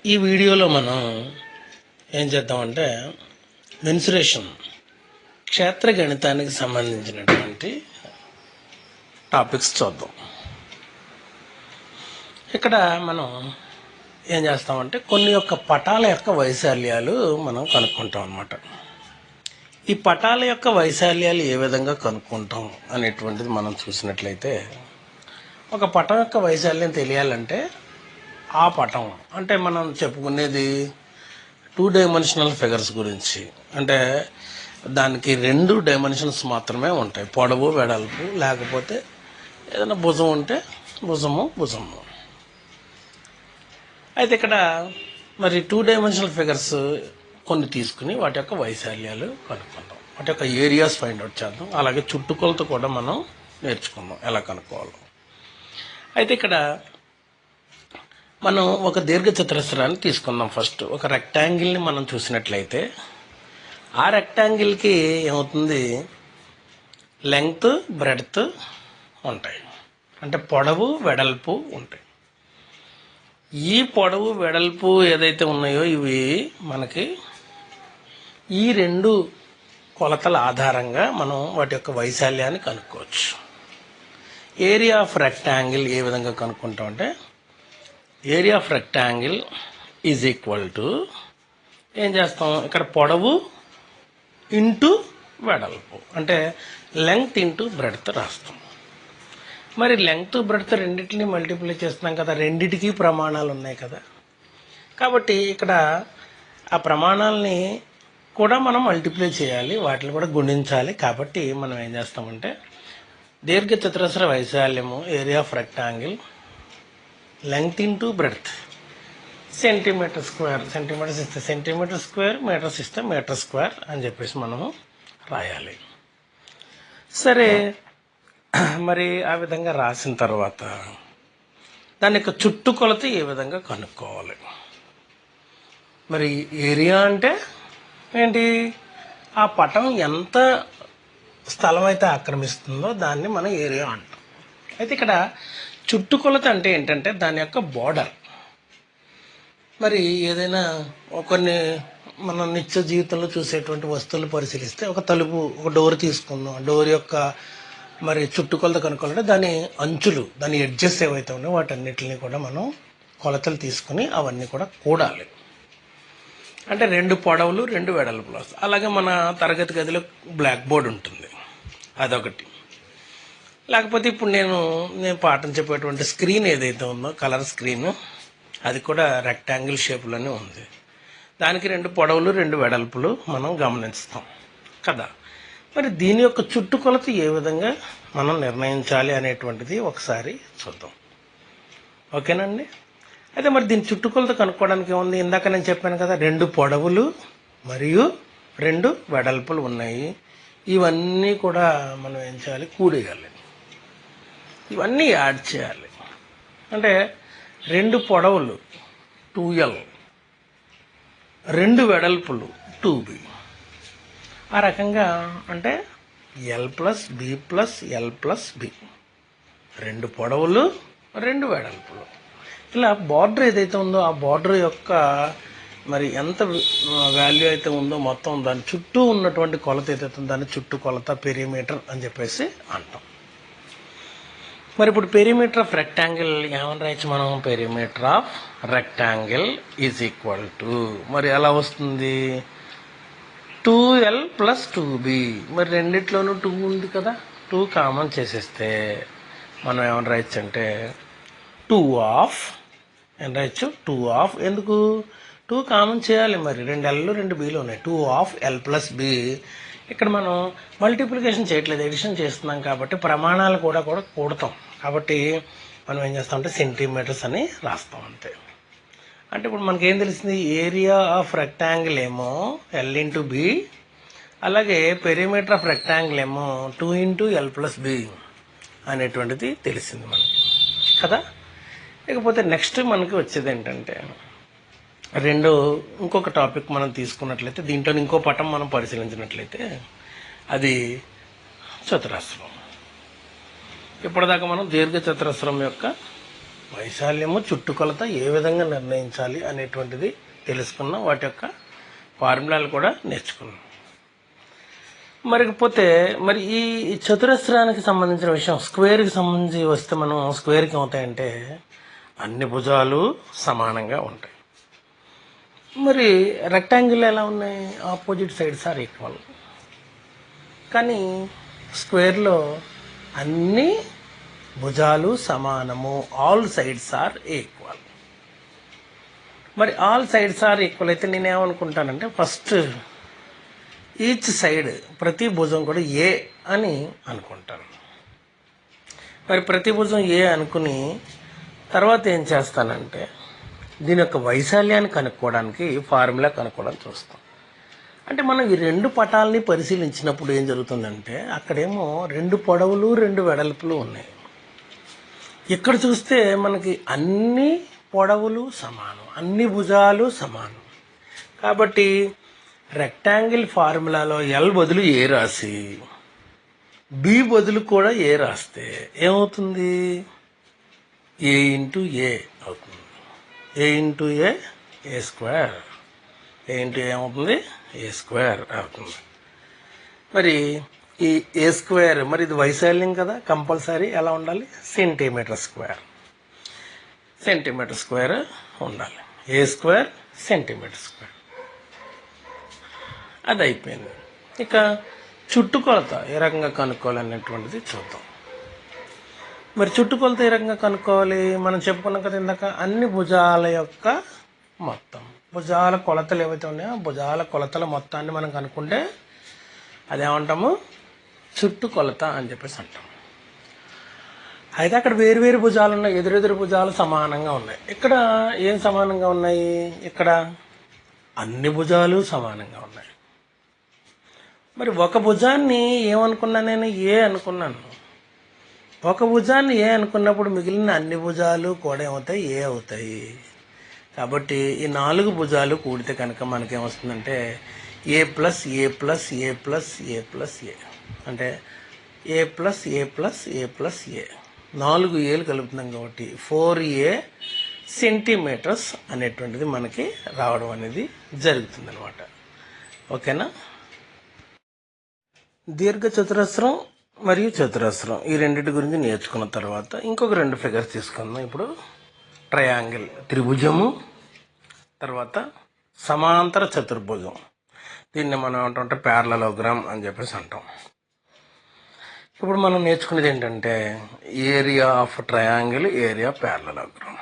ఈ వీడియోలో మనం ఏం చేద్దామంటే మెన్సురేషన్ క్షేత్ర గణితానికి సంబంధించినటువంటి టాపిక్స్ చూద్దాం. ఇక్కడ మనం ఏం చేస్తామంటే కొన్ని యొక్క పటాల యొక్క వైశాల్యాలు మనం కనుక్కుంటాం అన్నమాట. ఈ పటాల యొక్క వైశాల్యాలు ఏ విధంగా కనుక్కుంటాం అనేటువంటిది మనం చూసినట్లయితే, ఒక పటం యొక్క వైశాల్యం తెలియాలంటే ఆ పటం అంటే మనం చెప్పుకునేది 2 డైమెన్షనల్ ఫిగర్స్ గురించి. అంటే దానికి 2 డైమెన్షన్స్ మాత్రమే ఉంటాయి, పొడవు వెడల్పు, లేకపోతే ఏదైనా భుజం ఉంటే భుజము. అయితే ఇక్కడ మరి 2 డైమెన్షనల్ ఫిగర్స్ కొన్ని తీసుకుని వాటి యొక్క వైశాల్యాలు కనుక్కుందాం, వాటి యొక్క ఏరియాస్ ఫైండ్ అవుట్ చేద్దాం. అలాగే చుట్టుకొలత కూడా మనం నేర్చుకుందాం ఎలా కనుక్కోవాలో. అయితే ఇక్కడ మనం ఒక దీర్ఘచతురస్రాన్ని తీసుకుందాం. ఫస్ట్ ఒక రెక్టాంగిల్ని మనం చూసినట్లయితే ఆ రెక్టాంగిల్కి ఏమవుతుంది, లెంగ్త్ బ్రెడ్త్ ఉంటాయి, అంటే పొడవు వెడల్పు ఉంటాయి. ఈ పొడవు వెడల్పు ఏదైతే ఉన్నాయో ఇవి మనకి ఈ 2 కొలతల ఆధారంగా మనం వాటి యొక్క వైశాల్యాన్ని కనుక్కోవచ్చు. ఏరియా ఆఫ్ రెక్టాంగిల్ ఏ విధంగా కనుక్కుంటాం అంటే, area of rectangle is equal to ఏం చేస్తాం, ఇక్కడ పొడవు ఇంటూ వెడల్పు, అంటే లెంగ్త్ ఇంటూ బ్రెడ్త్ రాస్తాం. మరి లెంగ్త్ బ్రెడ్త్ రెండింటిని మల్టిప్లై చేస్తున్నాం కదా, రెండిటికి ప్రమాణాలు ఉన్నాయి కదా. కాబట్టి ఇక్కడ ఆ ప్రమాణాలని కూడా మనం మల్టిప్లై చేయాలి, వాటిని కూడా గుణించాలి. కాబట్టి మనం ఏం చేస్తామంటే దీర్ఘచతురస్ర వైశాల్యము area of rectangle length into breadth centimetre square, centimetres ఇస్తే సెంటీమీటర్ స్క్వేర్, మీటర్స్ ఇస్తే మీటర్ స్క్వేర్ అని చెప్పేసి మనము రాయాలి. సరే, మరి ఆ విధంగా రాసిన తర్వాత దాని యొక్క చుట్టుకొలత ఏ విధంగా కనుక్కోవాలి. మరి ఏరియా అంటే ఏంటి, ఆ పటం ఎంత స్థలం అయితే ఆక్రమిస్తుందో దాన్ని మనం ఏరియా అంటాం. అయితే ఇక్కడ చుట్టుకొలత అంటే ఏంటంటే దాని యొక్క బోర్డర్. మరి ఏదైనా కొన్ని మనం నిత్య జీవితంలో చూసేటువంటి వస్తువులు పరిశీలిస్తే, ఒక తలుపు, ఒక డోర్ తీసుకుందాం. డోర్ యొక్క మరి చుట్టుకొలత కనుక్కోవాలంటే దాని అంచులు, దాని ఎడ్జెస్ ఏవైతే ఉన్నాయో వాటన్నిటిని కూడా మనం కొలతలు తీసుకుని అవన్నీ కూడా కూడాలి. అంటే 2 పొడవులు 2 వెడల్పులు వస్తాయి. అలాగే మన తరగతి గదిలో బ్లాక్ బోర్డ్ ఉంటుంది, అదొకటి. లేకపోతే ఇప్పుడు నేను పాఠం చెప్పేటువంటి స్క్రీన్ ఏదైతే ఉందో, కలర్ స్క్రీన్, అది కూడా రెక్టాంగిల్ షేప్లోనే ఉంది. దానికి 2 పొడవులు 2 వెడల్పులు మనం గమనిస్తాం కదా. మరి దీని యొక్క చుట్టుకొలత ఏ విధంగా మనం నిర్ణయించాలి అనేటువంటిది ఒకసారి చూద్దాం. ఓకేనండి. అయితే మరి దీని చుట్టుకొలత కనుక్కోవడానికి ఏముంది, ఇందాక నేను చెప్పాను కదా 2 పొడవులు మరియు 2 వెడల్పులు ఉన్నాయి. ఇవన్నీ కూడా మనం ఏం చేయాలి, కూడేయాలి. ఇవన్నీ యాడ్ చేయాలి. అంటే 2 పొడవులు 2L, 2 వెడల్పులు 2B. ఆ రకంగా అంటే L + B + L + B, 2 పొడవులు 2 వెడల్పులు. ఇలా బార్డర్ ఏదైతే ఉందో ఆ బార్డర్ యొక్క మరి ఎంత వాల్యూ అయితే ఉందో మొత్తం దాని చుట్టూ ఉన్నటువంటి కొలత ఏదైతే ఉందో దాని చుట్టూ కొలత పెరిమీటర్ అని చెప్పేసి అంటాం. మరి ఇప్పుడు పెరిమీటర్ ఆఫ్ రెక్టాంగిల్ ఏమని రాయొచ్చు మనం, perimeter of rectangle is equal to, మరి ఎలా వస్తుంది, 2L + 2B. మరి రెండిట్లోనూ 2 ఉంది కదా, 2 కామన్ చేసేస్తే మనం ఏమని రాయొచ్చు అంటే 2 ఆఫ్, ఏం రాయొచ్చు, 2 ఆఫ్. ఎందుకు 2 కామన్ చేయాలి, మరి 2 Lలు 2 Bలు ఉన్నాయి. 2 ఆఫ్ L + B. ఇక్కడ మనం మల్టిప్లికేషన్ చేయట్లేదు, ఎడిషన్ చేస్తున్నాం కాబట్టి ప్రమాణాలు కూడా కూడతాం. కాబట్టి మనం ఏం చేస్తామంటే సెంటీమీటర్స్ అని రాస్తాం అంతే. అంటే ఇప్పుడు మనకేం తెలిసింది, ఏరియా ఆఫ్ రెక్టాంగిల్ ఏమో L × B, అలాగే పెరిమీటర్ ఆఫ్ రెక్టాంగిల్ ఏమో 2 × L + B అనేటువంటిది తెలిసింది మనకి కదా. లేకపోతే నెక్స్ట్ మనకి వచ్చేది ఏంటంటే ఇంకొక టాపిక్ మనం తీసుకున్నట్లయితే, దీంట్లో ఇంకో పటం మనం పరిశీలించినట్లయితే అది చతురస్రం. ఇప్పటిదాకా మనం దీర్ఘ చతురస్రం యొక్క వైశాల్యము చుట్టుకొలత ఏ విధంగా నిర్ణయించాలి అనేటువంటిది తెలుసుకున్నాం. వాటి యొక్క ఫార్ములాలు కూడా నేర్చుకున్నాం. మరి ఈ చతురస్రానికి సంబంధించిన విషయం, స్క్వేర్కి సంబంధించి వస్తే మనం స్క్వేర్కి అవుతాయంటే అన్ని భుజాలు సమానంగా ఉంటాయి. మరి రెక్టాంగిల్ ఎలా ఉన్నాయి? Opposite sides are equal. కానీ స్క్వేర్లో అన్ని భుజాలు సమానము, ఆల్ సైడ్స్ ఆర్ ఈక్వల్. మరి ఆల్ సైడ్స్ ఆర్ ఈక్వల్ అయితే నేనేమనుకుంటానంటే ఫస్ట్ ఈచ్ సైడ్, ప్రతి భుజం కూడా ఏ అని అనుకుంటాను. మరి ప్రతి భుజం ఏ అనుకుని తర్వాత ఏం చేస్తానంటే దీని యొక్క వైశాల్యాన్ని కనుక్కోవడానికి ఫార్ములా కనుక్కోవడానికి చూస్తాం. అంటే మనం ఈ రెండు పటాలని పరిశీలించినప్పుడు ఏం జరుగుతుందంటే అక్కడేమో రెండు పొడవులు రెండు వెడల్పులు ఉన్నాయి. ఇక్కడ చూస్తే మనకి అన్ని పొడవులు సమానం, అన్ని భుజాలు సమానం. కాబట్టి రెక్టాంగిల్ ఫార్ములాలో ఎల్ బదులు ఏ రాసి బి బదులు కూడా ఏ రాస్తే ఏమవుతుంది? ఏ ఇంటూ ఏ అవుతుంది. ఏ ఇంటూ ఏ స్క్వేర్. ఏ ఇంటూ ఏమవుతుంది? ఏ స్క్వేర్ అవుతుంది. మరి ఈ ఏ స్క్వేర్, మరి ఇది వైశాల్యం కదా, కంపల్సరీ ఎలా ఉండాలి? Centimetre square. సెంటీమీటర్ స్క్వేర్ ఉండాలి. ఏ స్క్వేర్ సెంటీమీటర్ స్క్వేర్. అది అయిపోయింది. ఇక చుట్టుకొలత ఏ రకంగా కనుక్కోవాలనేటువంటిది చూద్దాం. మరి చుట్టుకొలత ఏ రకంగా కనుక్కోవాలి? మనం చెప్పుకున్నాం కదా ఇందాక, అన్ని భుజాల యొక్క మొత్తం, భుజాల కొలతలు ఏవైతే ఉన్నాయో భుజాల కొలతల మొత్తాన్ని మనం కనుక్కుంటే అదేమంటాము? చుట్టుకొలత అని చెప్పేసి అంటాం. అయితే అక్కడ వేరు వేరు భుజాలు ఉన్నాయి, ఎదురెదురు భుజాలు సమానంగా ఉన్నాయి. ఇక్కడ ఏం సమానంగా ఉన్నాయి? ఇక్కడ అన్ని భుజాలు సమానంగా ఉన్నాయి. మరి ఒక భుజాన్ని ఏమనుకున్నాను నేను? ఏ అనుకున్నాను. ఒక భుజాన్ని ఏ అనుకున్నప్పుడు మిగిలిన అన్ని భుజాలు కూడా ఏమవుతాయి? ఏ అవుతాయి. కాబట్టి ఈ 4 భుజాలు కూడితే కనుక మనకేమొస్తుందంటే ఏ ప్లస్ ఏ ప్లస్ ఏ ప్లస్ ఏ ప్లస్ ఏ, అంటే ఏ ప్లస్ ఏ ప్లస్ ఏ ప్లస్ ఏ, 4 ఏలు కలుపుతున్నాం కాబట్టి 4A సెంటీమీటర్స్ అనేటువంటిది మనకి రావడం అనేది జరుగుతుంది అనమాట. ఓకేనా? దీర్ఘ చతురస్రం మరియు చతురస్రం ఈ రెండింటి గురించి నేర్చుకున్న తర్వాత ఇంకొక 2 ఫిగర్స్ తీసుకుందాం. ఇప్పుడు ట్రయాంగిల్, త్రిభుజము, తర్వాత సమాంతర చతుర్భుజం. దీన్ని మనం ఏమంటామంటే ప్యారలలోగ్రామ్ అని చెప్పేసి అంటాం. ఇప్పుడు మనం నేర్చుకునేది ఏంటంటే area of triangle, area parallelogram,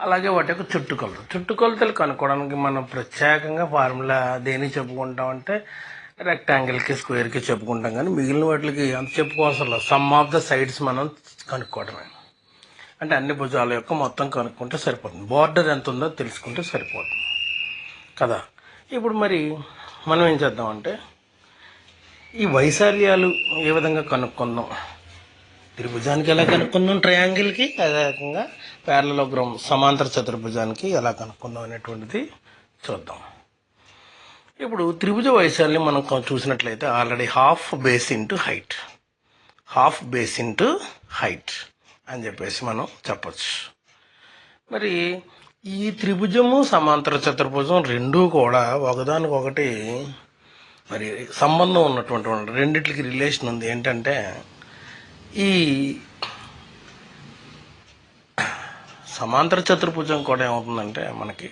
అలాగే వాటి యొక్క చుట్టుకొలతలు కనుక్కోవడానికి మనం ప్రత్యేకంగా ఫార్ములా దేనికి చెప్పుకుంటామంటే రెక్టాంగిల్కి, స్క్వేర్కి చెప్పుకుంటాం. కానీ మిగిలిన వాటికి అంత చెప్పుకోవాల్సిన సమ్ ఆఫ్ ద సైడ్స్ మనం కనుక్కోవడమే. అంటే అన్ని భుజాల యొక్క మొత్తం కనుక్కుంటే సరిపోతుంది. బార్డర్ ఎంత ఉందో తెలుసుకుంటే సరిపోతుంది కదా. ఇప్పుడు మరి మనం ఏం చేద్దామంటే ఈ వైశాల్యాలు ఏ విధంగా కనుక్కుందాం? త్రిభుజానికి ఎలా కనుక్కుందాం, ట్రయాంగిల్కి, అదే రకంగా ప్యారలలోగ్రామ్ సమాంతర చతుర్భుజానికి ఎలా కనుక్కుందాం అనేటువంటిది చూద్దాం. ఇప్పుడు త్రిభుజ వైశాల్యం మనం చూసినట్లయితే already half base into height, half base into height అని చెప్పేసి మనం చెప్పచ్చు. మరి ఈ త్రిభుజము సమాంతర చతుర్భుజం రెండూ కూడా ఒకదానికొకటి మరి సంబంధం ఉన్నటువంటి రెండిట్లకి రిలేషన్ ఉంది. ఏంటంటే ఈ సమాంతర చతుర్భుజం కూడా ఏమవుతుందంటే మనకి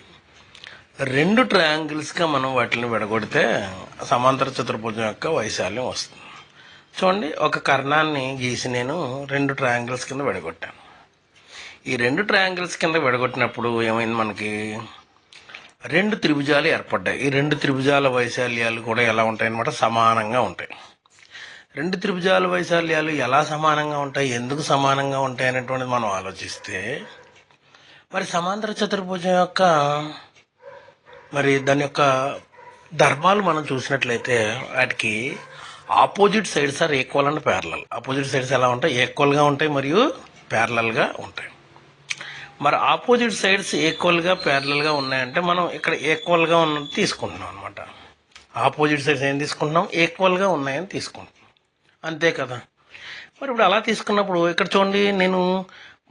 2 ట్రయాంగిల్స్గా మనం వాటిని విడగొడితే సమాంతర చతుర్భుజం యొక్క వైశాల్యం వస్తుంది. చూడండి, ఒక కర్ణాన్ని గీసి నేను 2 ట్రయాంగిల్స్ కింద విడగొట్టాను. ఈ 2 ట్రయాంగిల్స్ కింద విడగొట్టినప్పుడు ఏమైంది? మనకి 2 త్రిభుజాలు ఏర్పడ్డాయి. ఈ 2 త్రిభుజాల వైశాల్యాలు కూడా ఎలా ఉంటాయి అన్నమాట? సమానంగా ఉంటాయి. 2 త్రిభుజాల వైశాల్యాలు ఎలా సమానంగా ఉంటాయి, ఎందుకు సమానంగా ఉంటాయి అనేటువంటిది మనం ఆలోచిస్తే మరి సమాంతర చతుర్భుజం యొక్క మరి దాని యొక్క ధర్మాలు మనం చూసినట్లయితే వాటికి opposite sides are equal and parallel. Opposite sides ఎలా ఉంటాయి? ఈక్వల్గా ఉంటాయి మరియు ప్యారలల్గా ఉంటాయి. మరి ఆపోజిట్ సైడ్స్ ఈక్వల్గా ప్యారలల్గా ఉన్నాయంటే మనం ఇక్కడ ఈక్వల్గా ఉన్నది తీసుకుంటున్నాం అనమాట. ఆపోజిట్ సైడ్స్ ఏం తీసుకుంటున్నాం? ఈక్వల్గా ఉన్నాయని తీసుకుంటున్నాం, అంతే కదా. మరి ఇప్పుడు అలా తీసుకున్నప్పుడు ఇక్కడ చూడండి, నేను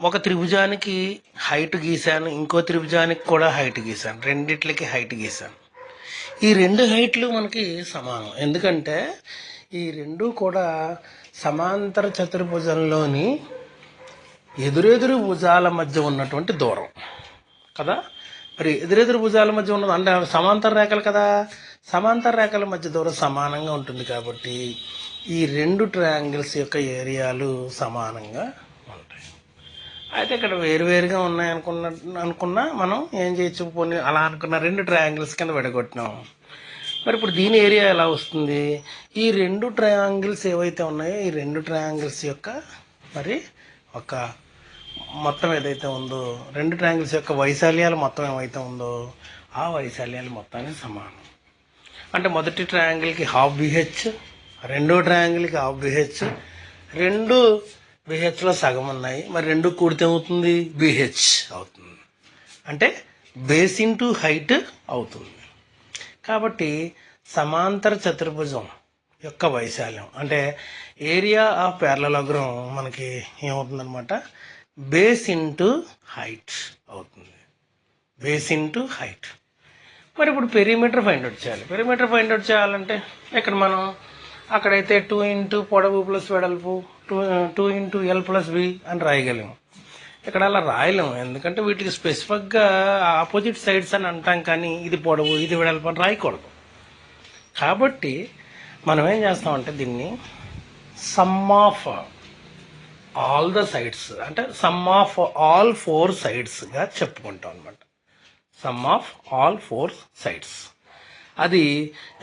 ఒక త్రిభుజానికి హైట్ గీశాను, ఇంకో త్రిభుజానికి కూడా హైట్ గీశాను, రెండిట్లకి హైట్ గీశాను. ఈ రెండు హైట్లు మనకి సమానం, ఎందుకంటే ఈ రెండు కూడా సమాంతర చతుర్భుజంలోని ఎదురెదురు భుజాల మధ్య ఉన్నటువంటి దూరం కదా. మరి ఎదురెదురు భుజాల మధ్య ఉన్నది అంటే సమాంతర రేఖలు కదా, సమాంతర రేఖల మధ్య దూరం సమానంగా ఉంటుంది. కాబట్టి ఈ రెండు ట్రయాంగిల్స్ యొక్క ఏరియాలు సమానంగా ఉంటాయి. అయితే ఇక్కడ వేరువేరుగా ఉన్నాయి అనుకున్నా మనం ఏం చేయొచ్చు, పోనీ అలా అనుకున్న రెండు ట్రయాంగిల్స్ కింద విడగొట్టినాం. మరి ఇప్పుడు దీని ఏరియా ఎలా వస్తుంది? ఈ రెండు ట్రయాంగిల్స్ ఏవైతే ఉన్నాయో ఈ రెండు ట్రయాంగిల్స్ యొక్క మరి ఒక మొత్తం ఏదైతే ఉందో, రెండు ట్రయాంగిల్స్ యొక్క వైశాల్యాలు మొత్తం ఏమైతే ఉందో ఆ వైశాల్యాలు మొత్తానికి సమానం. అంటే మొదటి ట్రయాంగిల్కి హాఫ్ బిహెచ్, రెండో ట్రయాంగిల్కి హాఫ్ బిహెచ్, రెండు బిహెచ్లో సగం ఉన్నాయి. మరి రెండు కూడితే అవుతుంది బిహెచ్ అవుతుంది, అంటే బేస్ ఇంటూ హైట్ అవుతుంది. కాబట్టి సమాంతర చతుర్భుజం యొక్క వైశాల్యం అంటే ఏరియా ఆఫ్ ప్యారలలోగ్రామ్ మనకి ఏమవుతుందన్నమాట, బేస్ ఇంటూ హైట్ అవుతుంది, బేస్ ఇంటూ హైట్. మరి ఇప్పుడు పెరిమీటర్ ఫైండ్ అవుట్ చేయాలి. పెరిమీటర్ ఫైండ్ అవుట్ చేయాలంటే ఇక్కడ మనం అక్కడైతే 2 ఇంటూ పొడవు ప్లస్ వెడల్పు 2 ఇంటూ ఎల్ ప్లస్ బి అని రాయగలము. ఇక్కడ అలా రాయలేము, ఎందుకంటే వీటికి స్పెసిఫిక్గా ఆపోజిట్ సైడ్స్ అని అంటాం, కానీ ఇది పొడవు ఇది వెడల్పు అని రాయకూడదు. కాబట్టి మనం ఏం చేస్తామంటే దీన్ని some of all the sides అంటే సమ్ ఆఫ్ ఆల్ 4 సైడ్స్గా చెప్పుకుంటాం అనమాట. Some of all 4 sides. అది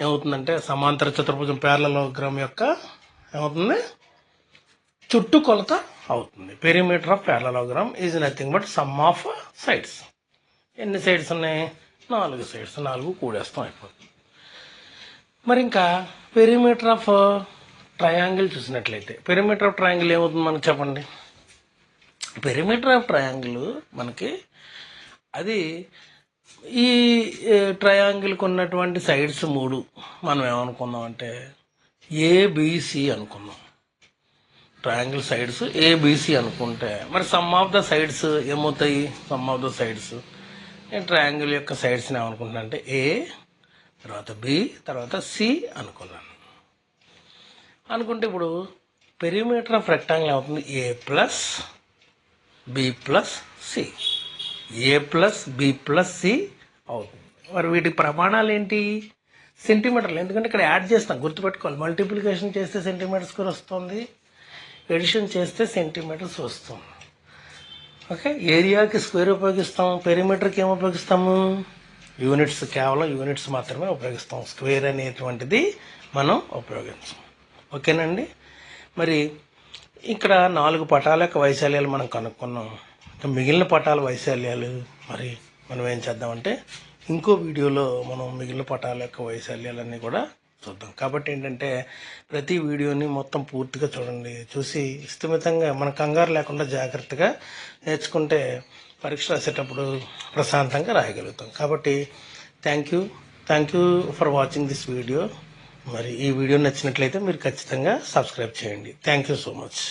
ఏమవుతుందంటే సమాంతర చతుర్భుజం ప్యారలలోగ్రామ్ యొక్క ఏమవుతుంది, చుట్టుకొలత అవుతుంది. Perimeter of parallelogram is nothing but some of sides. ఎన్ని సైడ్స్ ఉన్నాయి? 4 సైడ్స్. 4 కూడేస్తాం అయిపోతుంది. మరి ఇంకా పెరిమీటర్ ఆఫ్ ట్రయాంగిల్ చూసినట్లయితే పెరిమీటర్ ఆఫ్ ట్రయాంగిల్ ఏమవుతుంది మనకు చెప్పండి. పెరిమీటర్ ఆఫ్ ట్రయాంగిల్ మనకి అది ఈ ట్రయాంగిల్కి ఉన్నటువంటి సైడ్స్ 3 మనం ఏమనుకుందాం అంటే ఏబిసి అనుకుందాం. ట్రయాంగిల్ సైడ్స్ ఏబిసి అనుకుంటే మరి సమ్ ఆఫ్ ద సైడ్స్ ఏమవుతాయి? సమ్ ఆఫ్ ద సైడ్స్ నేను ట్రయాంగిల్ యొక్క సైడ్స్ని ఏమనుకుంటున్నా అంటే ఏ, తర్వాత బి, తర్వాత సి అనుకుంటే ఇప్పుడు పెరిమీటర్ ఆఫ్ రెక్టాంగిల్ అవుతుంది ఏ ప్లస్ బి ప్లస్ సి, ఏ ప్లస్ బి ప్లస్ సి అవుతుంది. మరి వీటి ప్రమాణాలు ఏంటి? సెంటీమీటర్లు, ఎందుకంటే ఇక్కడ యాడ్ చేస్తాం, గుర్తుపెట్టుకోవాలి. మల్టిప్లికేషన్ చేస్తే సెంటీమీటర్స్ కూడా వస్తుంది, ఎడిషన్ చేస్తే సెంటీమీటర్స్ వస్తుంది. ఓకే, ఏరియాకి స్క్వేర్ ఉపయోగిస్తాం, పెరిమీటర్కి ఏం ఉపయోగిస్తాము? యూనిట్స్, కేవలం యూనిట్స్ మాత్రమే ఉపయోగిస్తాం, స్క్వేర్ అనేటువంటిది మనం ఉపయోగించాం. ఓకేనండి. మరి ఇక్కడ 4 పటాల యొక్క వైశాల్యాలు మనం కనుక్కున్నాం. మిగిలిన పటాల వైశాల్యాలు మరి మనం ఏం చేద్దామంటే ఇంకో వీడియోలో మనం మిగిలిన పటాల యొక్క వైశాల్యాలన్నీ కూడా చూద్దాం. కాబట్టి ఏంటంటే ప్రతి వీడియోని మొత్తం పూర్తిగా చూడండి, చూసి స్థిమితంగా మన కంగారు లేకుండా జాగ్రత్తగా నేర్చుకుంటే పరీక్ష రాసేటప్పుడు ప్రశాంతంగా రాయగలుగుతాం. కాబట్టి thank you for watching this video. మరి ఈ వీడియో నచ్చినట్లయితే మీరు ఖచ్చితంగా సబ్స్క్రైబ్ చేయండి. Thank you so much.